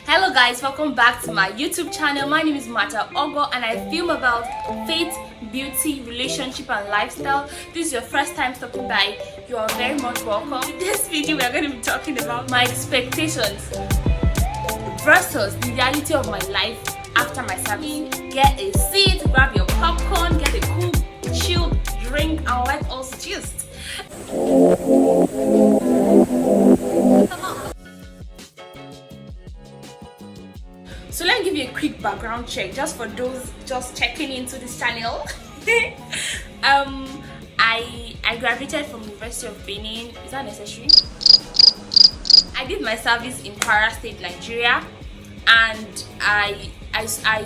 Hello guys, welcome back to my YouTube channel. My name is Mata Ogo and I film about faith, beauty, relationship and lifestyle. This is your first time stopping by, you are very much welcome. In this video we are going to be talking about my expectations versus the reality of my life after my service. Get a seat, grab your popcorn, get a cool chilled drink and let us gist. So let me give you a quick background check just for those just checking into this channel. I graduated from University of Benin. Is that necessary? I did my service in Kwara State, Nigeria, and I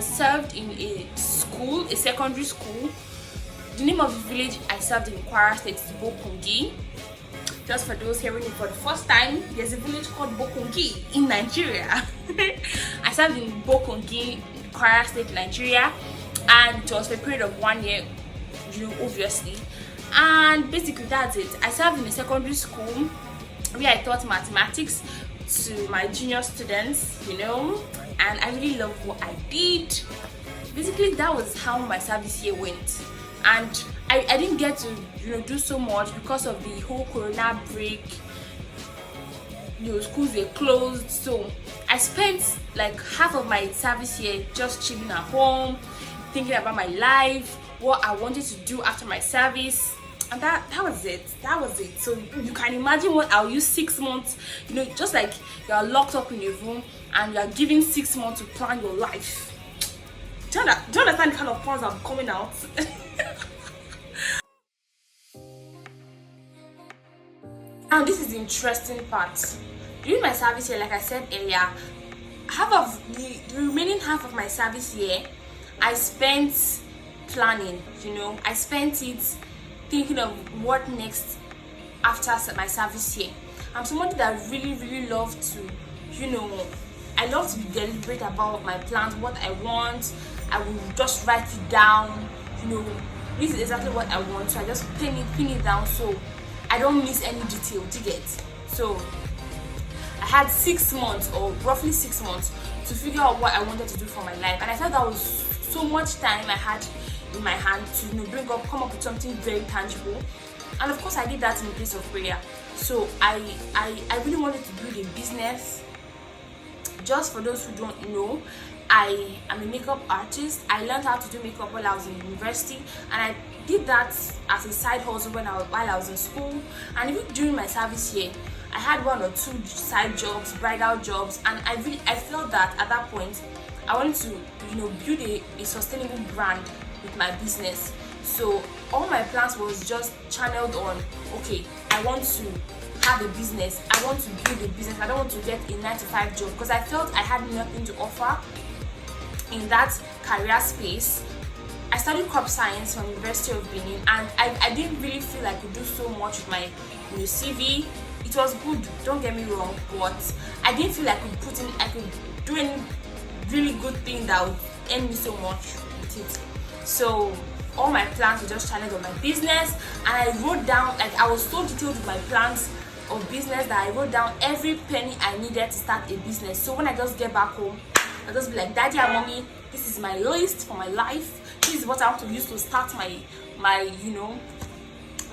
served in a school, a secondary school. The name of the village I served in Kwara State is Bokungi. Just for those hearing it for the first time, there's a village called Bokungi in Nigeria. I served in Bokungi, Kwara State, Nigeria, and it was for a period of 1 year, obviously. And basically that's it. I served in a secondary school where I taught mathematics to my junior students, and I really loved what I did. Basically, that was how my service year went. And I didn't get to do so much because of the whole corona break. Schools were closed, so I spent like half of my service year just chilling at home, thinking about my life, what I wanted to do after my service, and that was it. So you can imagine what I'll use 6 months, just like you're locked up in a room and you're given 6 months to plan your life. Do you understand the kind of plans I'm coming out? Now this is the interesting part. During my service year, like I said earlier, half of the remaining half of my service year I spent planning. I spent it thinking of what next after my service year. I'm somebody that really love to, I love to be deliberate about my plans, what I want. I will just write it down, this is exactly what I want, so I just pin it down so I don't miss any detail to get. So I had 6 months, or roughly 6 months, to figure out what I wanted to do for my life, and I felt that was so much time I had in my hand to come up with something very tangible. And of course I did that in the place of prayer. So I really wanted to build a business. Just for those who don't know, I am a makeup artist. I learned how to do makeup while I was in university, and I did that as a side hustle while I was in school. And even during my service year, I had 1 or 2 side jobs, bridal jobs, and I felt that at that point I wanted to build a sustainable brand with my business. So all my plans was just channeled on, okay, I want to have a business, I want to build a business, I don't want to get a 9-to-5 job, because I felt I had nothing to offer in that career space. I studied crop science from University of Benin, and I didn't really feel I could do so much with my CV. It was good, don't get me wrong, but I didn't feel I could do any really good thing that would earn me so much with it. So all my plans were just channeled on my business, and I wrote down, like, I was so detailed with my plans of business that I wrote down every penny I needed to start a business. So when I just get back home, I'll just be like, Daddy and Mommy, this is my list for my life. This is what I want to use to start my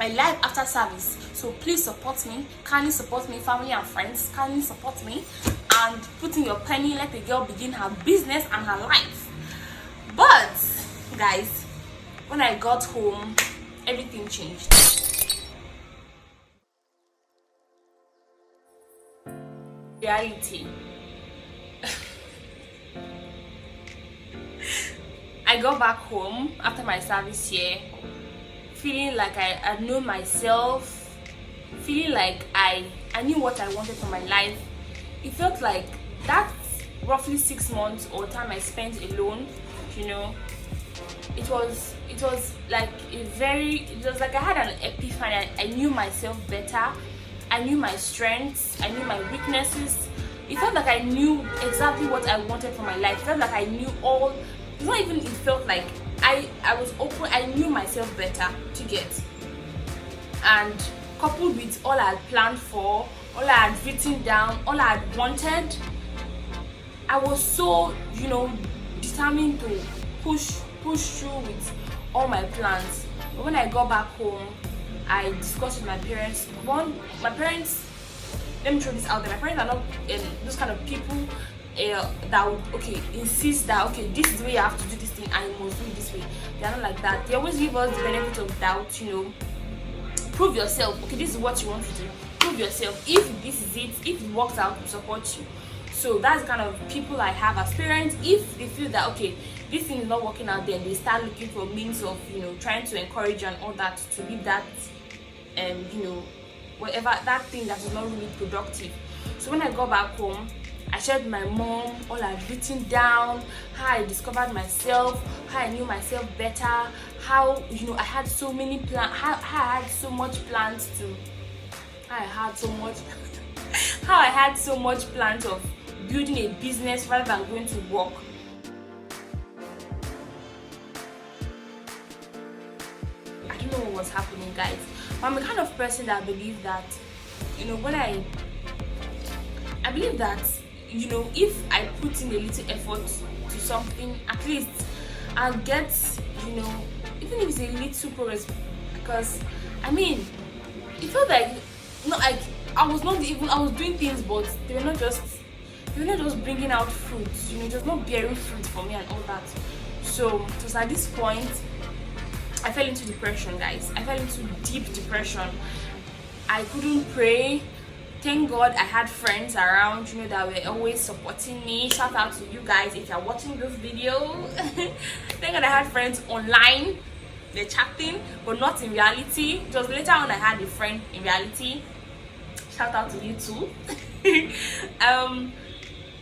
life after service. So please support me, kindly support me, family and friends, kindly support me, and put in your penny, let the girl begin her business and her life. But guys, when I got home, everything changed. Reality. I got back home after my service year, feeling like I know myself, feeling like I knew what I wanted for my life. It felt like that roughly 6 months or time I spent alone, it was like I had an epiphany. I knew myself better. I knew my strengths, I knew my weaknesses. It felt like I knew exactly what I wanted for my life. It felt like I knew all. It's not even, it felt like I was open. I knew myself better to get. And coupled with all I had planned for, all I had written down, all I had wanted, I was so, determined to push through with all my plans. But when I got back home, I discussed with my parents. My parents, let me throw this out there. My parents are not those kind of people that would insist that this is the way you have to do this thing and you must do it this way. They are not like that. They always give us the benefit of doubt. Prove yourself. Okay, this is what you want to do. Prove yourself. If this is it, if it works out, we support you. So that's the kind of people I have as parents. If they feel that this thing is not working out, then they start looking for means of trying to encourage you and all that to leave that whatever that thing that is not really productive. So when I got back home, I shared with my mom all I've written down, how I discovered myself, how I knew myself better, how I had so many plans, how I had so much plans to how I had so much plans of building a business rather than going to work. I don't know what was happening, guys. But I'm the kind of person that believe that, when I believe that, if I put in a little effort to something, at least I'll get, even if it's a little progress. Because, it felt like, I was doing things, but they were not just bringing out fruits, it was not bearing fruit for me and all that. So it was at this point I fell into depression, guys. I fell into deep depression. I couldn't pray. Thank God I had friends around, that were always supporting me. Shout out to you guys if you're watching this video. Thank God I had friends online. They're chatting, but not in reality. It was later on I had a friend in reality. Shout out to you too.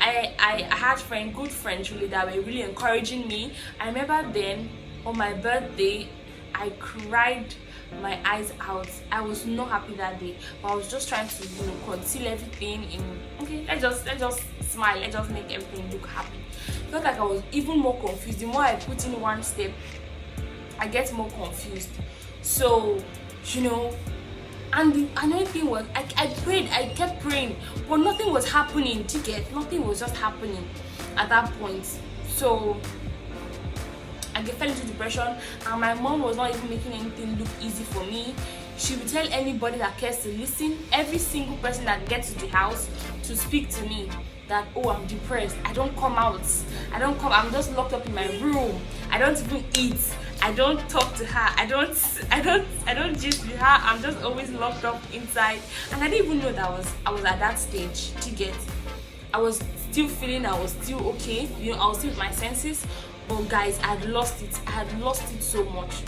I had good friends really that were really encouraging me. I remember then on my birthday, I cried my eyes out. I was not happy that day, but I was just trying to conceal everything in let's just smile, let's just make everything look happy. I felt like I was even more confused. The more I put in one step, I get more confused. So and the annoying thing was I prayed, I kept praying, but nothing was happening. Nothing was just happening at that point. So I fell into depression, and my mom was not even making anything look easy for me. She would tell anybody that cares to listen, every single person that gets to the house to speak to me, that I'm depressed. I don't come out. I'm just locked up in my room. I don't even eat. I don't talk to her. I don't gist with her. I'm just always locked up inside. And I didn't even know that I was at that stage. I was still feeling I was still okay. I was still with my senses. But guys, I had lost it. I had lost it so much.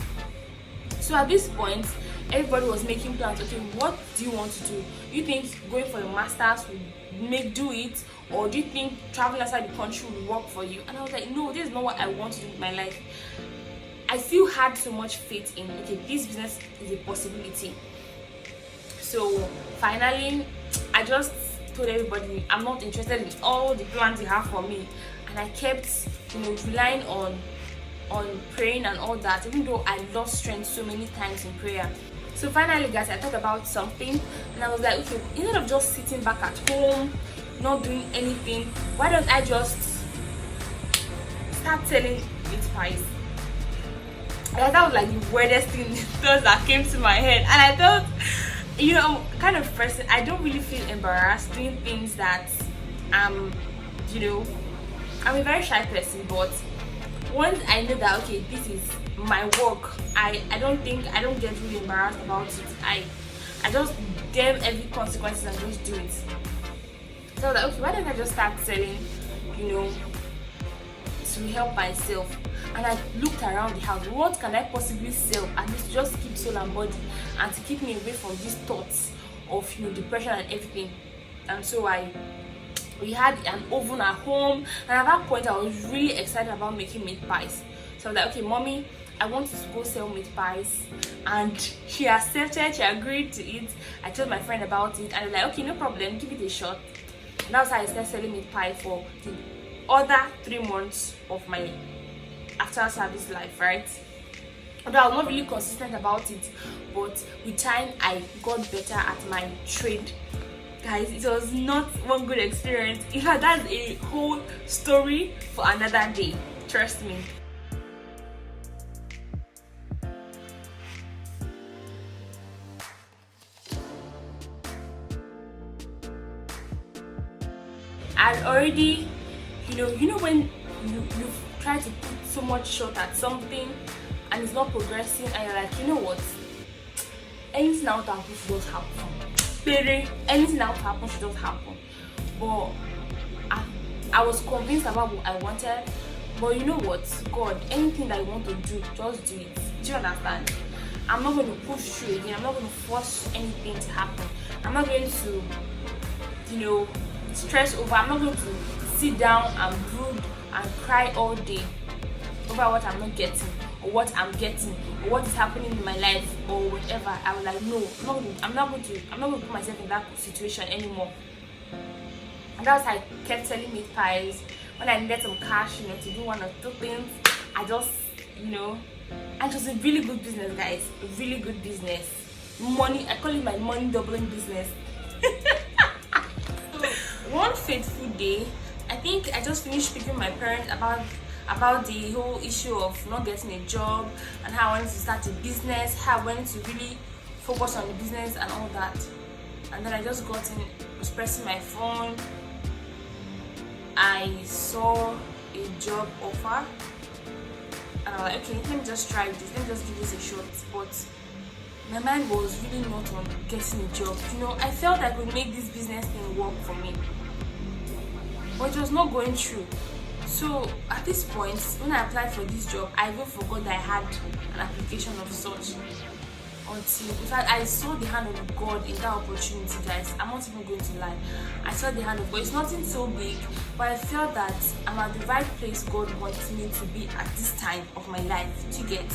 So at this point, everybody was making plans. Okay, what do you want to do? You think going for the masters will do it, or do you think traveling outside the country will work for you? And I was like, no, this is not what I want to do with my life. I still had so much faith in this business is a possibility. So finally, I just told everybody I'm not interested in all the plans you have for me, and I kept relying on praying and all that, even though I lost strength so many times in prayer. So finally, guys, I thought about something, and I was like, okay, instead of just sitting back at home not doing anything, why don't I just start selling meat pies? And that was like the weirdest thoughts that came to my head. And I thought, I'm kind of person, I don't really feel embarrassed doing things that I'm a very shy person, but once I know that this is my work, I don't get really embarrassed about it. I just damn every consequences and just do it. So I was like, okay, why don't I just start selling, to help myself? And I looked around the house, what can I possibly sell, and this just keep soul and body and to keep me away from these thoughts of depression and everything. And so we had an oven at home, and at that point I was really excited about making meat pies. So I was like, okay, mommy, I want to go sell meat pies. And she accepted, she agreed to it. I told my friend about it, and I was like, okay, no problem, give it a shot. And that's how I started selling meat pie for the other 3 months of my after service life, right? Although I was not really consistent about it, but with time I got better at my trade. guys, it was not one good experience. In fact, that's a whole story for another day, trust me. I'd already, you know when you try to put so much shot at something and it's not progressing, and you're like, you know what, anything out happen should just happen. Baby, anything out happen should just happen. But I was convinced about what I wanted. But you know what, God, anything that you want to do, just do it. Do you understand? I'm not going to push through again. I'm not going to force anything to happen. I'm not going to, stress over. I'm not going to sit down and brood and cry all day over what I'm not getting, or what I'm getting, or what is happening in my life, or whatever. I was like, no, I'm not going to put myself in that situation anymore. And that's why I kept selling meat pies. When I needed some cash, to do one or two things, I just, and it was a really good business, guys. A really good business. Money, I call it my money doubling business. One fateful day, I think I just finished speaking with my parents about the whole issue of not getting a job, and how I wanted to start a business, how I wanted to really focus on the business and all that. And then I just got in, was pressing my phone. I saw a job offer, and I was like, okay, let me just try this, let me just give this a shot. But my mind was really not on getting a job. I felt I could make this business thing work for me, but it was not going through. So at this point, when I applied for this job, I even forgot that I had an application of such. Until, in fact, I saw the hand of God in that opportunity, guys. I'm not even going to lie. I saw the hand of God. It's nothing so big, but I felt that I'm at the right place God wants me to be at this time of my life to get.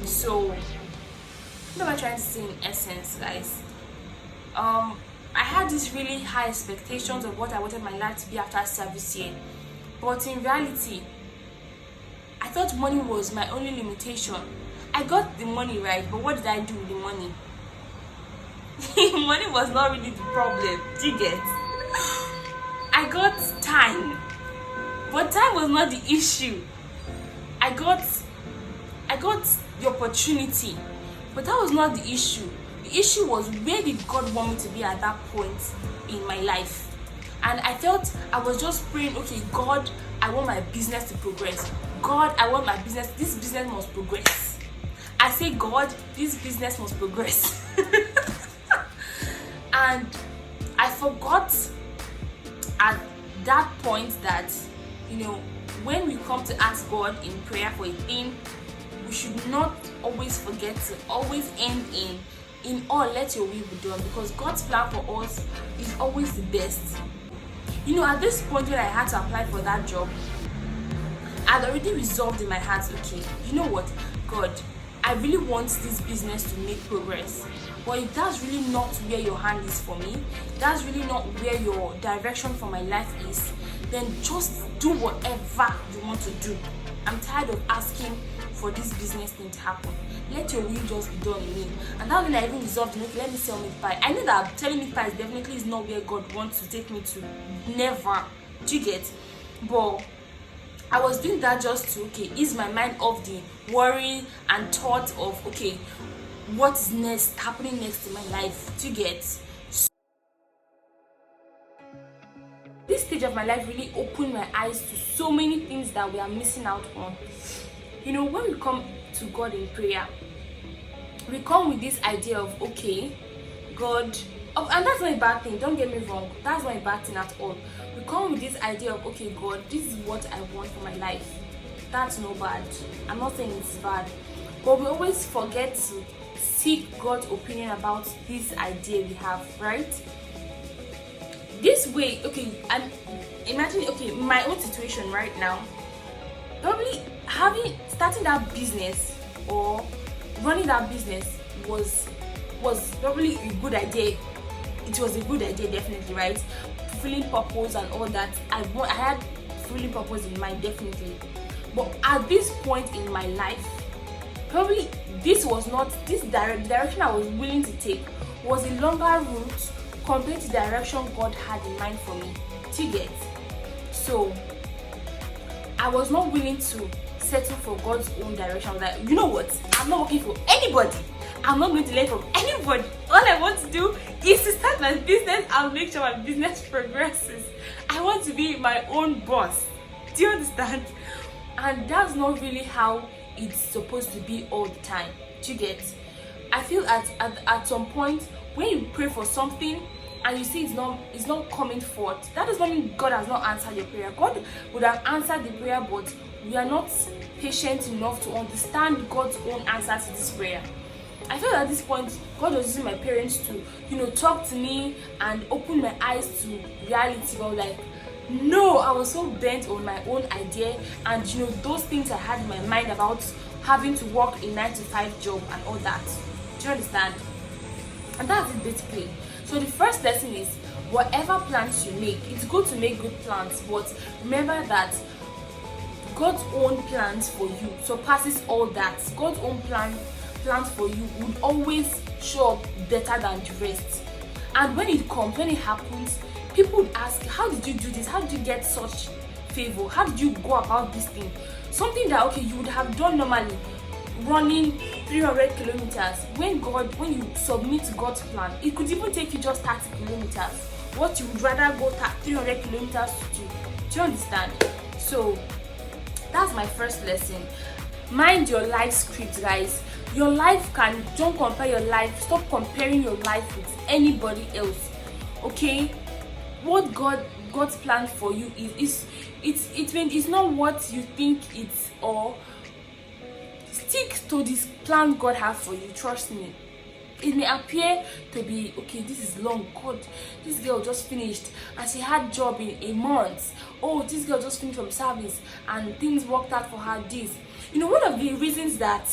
So, what am I trying to say in essence, guys? I had these really high expectations of what I wanted my life to be after service year. But in reality, I thought money was my only limitation. I got the money right, but what did I do with the money? Money was not really the problem. Do you get? I got time, but time was not the issue. I got the opportunity, but that was not the issue. The issue was, where did God want me to be at that point in my life? And I felt I was just praying, okay, God, I want my business to progress. God, I want my business, this business must progress. I say, God, this business must progress. And I forgot at that point that, when we come to ask God in prayer for a thing, we should not always forget to always end in all, let your will be done, because God's plan for us is always the best. At this point when I had to apply for that job, I'd already resolved in my heart, okay, you know what, God, I really want this business to make progress, but if that's really not where your hand is for me, that's really not where your direction for my life is, then just do whatever you want to do. I'm tired of asking for this business thing to happen. Let your will just be done in me. And that's when I even resolved, okay, let me sell meat pie. I know that selling meat pie definitely is not where God wants to take me to. Never. Do you get? But I was doing that just to, ease my mind of the worry and thought of, what is happening next in my life. Do you get? This stage of my life really opened my eyes to so many things that we are missing out on. When we come to God in prayer, we come with this idea of, God, and that's not a bad thing, don't get me wrong, that's not a bad thing at all. We come with this idea of, God, this is what I want for my life. That's no bad. I'm not saying it's bad. But we always forget to seek God's opinion about this idea we have, right? This way, I'm imagining, my own situation right now, probably starting that business or running that business was probably a good idea. It was a good idea, definitely, right? Fulfilling purpose and all that. I had fulfilling purpose in mind, definitely. But at this point in my life, probably this was not this direction I was willing to take was a longer route compared to the direction God had in mind for me. Do you get? So I was not willing to settle for God's own direction. I was like, you know what? I'm not working for anybody. I'm not going to learn from anybody. All I want to do is to start my business and make sure my business progresses. I want to be my own boss. Do you understand? And that's not really how it's supposed to be all the time. Do you get? I feel at some point when you pray for something and you see it's not coming forth, that does not mean God has not answered your prayer. God would have answered the prayer, but we are not patient enough to understand God's own answer to this prayer. I feel at this point God was using my parents to talk to me and open my eyes to reality. But like, no, I was so bent on my own idea and those things I had in my mind about having to work a 9-to-5 job and all that. Do you understand? And that's it basically. So the first lesson is, whatever plans you make, it's good to make good plans, but remember that God's own plans for you surpasses all that. God's own plans for you would always show up better than the rest. And when it happens, people would ask, how did you do this? How did you get such favor? How did you go about this thing? Something that you would have done normally, running 300 kilometers. When you submit to God's plan, it could even take you just 30 kilometers. What you would rather go 300 kilometers to do. Do you understand? So that's my first lesson. Mind your life script, guys. Your life don't compare your life. Stop comparing your life with anybody else. Okay? What God's plan for you is it's not what you think it's, or stick to this plan God has for you. Trust me. It may appear to be this is long. God, this girl just finished and she had job in a month. Oh, this girl just finished from service and things worked out for her this. One of the reasons that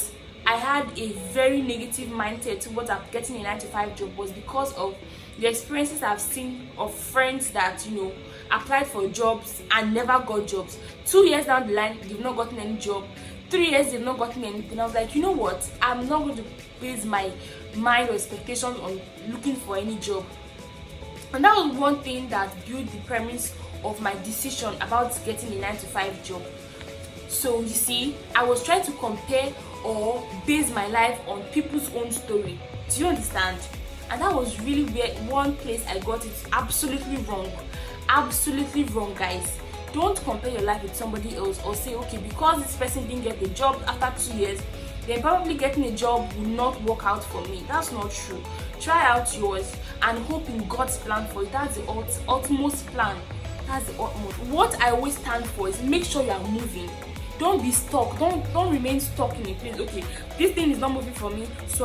I had a very negative mindset towards getting a 9-to-5 job was because of the experiences I've seen of friends that applied for jobs and never got jobs. 2 years down the line, they've not gotten any job. 3 years, they've not gotten anything. I was like, you know what? I'm not going to base my mind or expectations on looking for any job. And that was one thing that built the premise of my decision about getting a 9-to-5 job. So you see, I was trying to compare or base my life on people's own story. Do you understand? And that was really one place I got it absolutely wrong. Absolutely wrong, guys. Don't compare your life with somebody else or say, because this person didn't get a job after 2 years, then probably getting a job will not work out for me. That's not true. Try out yours and hope in God's plan for you. That's the utmost plan. That's the utmost. What I always stand for is make sure you are moving. Don't be stuck. Don't remain stuck in a place. This thing is not moving for me, so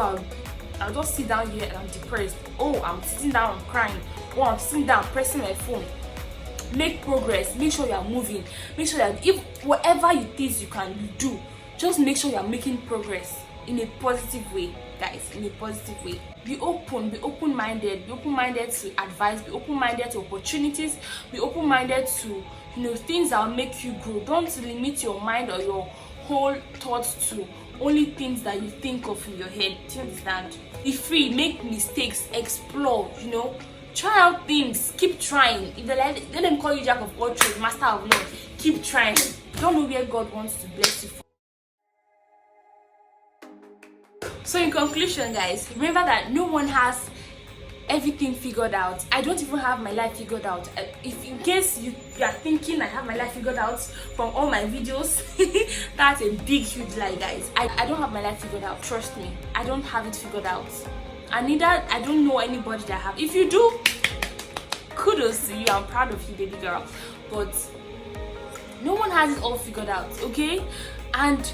I'll just sit down here and I'm depressed. Oh, I'm sitting down, I'm crying. Oh, I'm sitting down, pressing my phone. Make progress. Make sure you are moving. Make sure that if whatever it is you can do, just make sure you are making progress in a positive way, guys. In a positive way. Be open-minded. Be open-minded to advice. Be open-minded to opportunities. Be open-minded to things that will make you grow. Don't limit your mind or your whole thoughts to only things that you think of in your head. Do you understand? Be free. Make mistakes. Explore. Try out things. Keep trying. If they let them call you jack of all trades, master of none. Keep trying. Don't know where God wants to bless you for. So in conclusion, guys, remember that no one has everything figured out. I don't even have my life figured out. If in case you are thinking I have my life figured out from all my videos, that's a big huge lie, guys. I don't have my life figured out. Trust me, I don't have it figured out. And neither I don't know anybody that have. If you do, kudos to you. I'm proud of you, baby girl. But no one has it all figured out, okay? And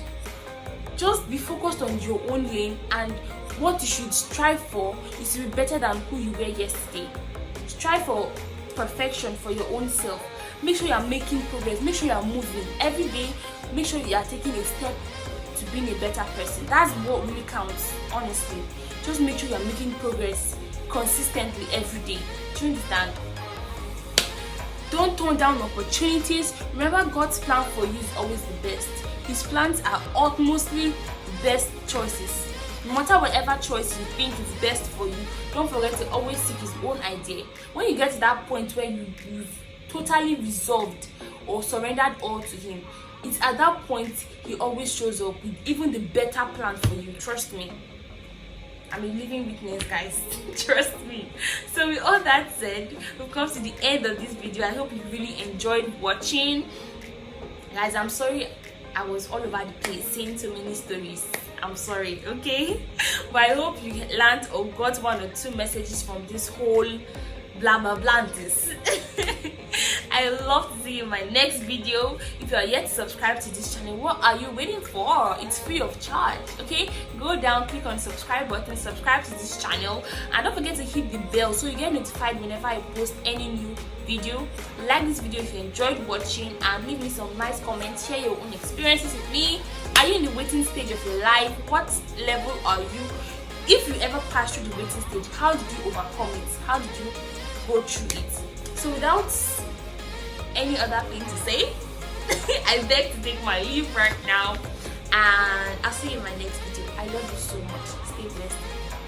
just be focused on your own lane, and what you should strive for is to be better than who you were yesterday. Strive for perfection for your own self. Make sure you are making progress. Make sure you are moving every day. Make sure you are taking a step to being a better person. That's what really counts, honestly. Just make sure you are making progress consistently every day. Do you understand? Don't turn down opportunities. Remember, God's plan for you is always the best. His plans are utmostly the best choices. No matter whatever choice you think is best for you, don't forget to always seek his own idea. When you get to that point where you've totally resolved or surrendered all to him, it's at that point he always shows up with even the better plan for you. Trust me. I'm a living witness, guys. Trust me. So with all that said, we've come to the end of this video. I hope you really enjoyed watching. Guys, I'm sorry I was all over the place saying so many stories. I'm sorry, okay? But I hope you learned or got 1 or 2 messages from this whole blah blah blah this. I love to see you in my next video. If you are yet to subscribe to this channel, what are you waiting for? It's free of charge, okay? Go down, click on subscribe button, subscribe to this channel, and don't forget to hit the bell so you get notified whenever I post any new video. Like this video if you enjoyed watching, and leave me some nice comments. Share your own experiences with me. Are you in the waiting stage of your life? What level are you? If you ever passed through the waiting stage, how did you overcome it? How did you go through it? So without any other thing to say, I beg to take my leave right now, and I'll see you in my next video. I love you so much. Stay blessed.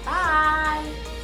Bye.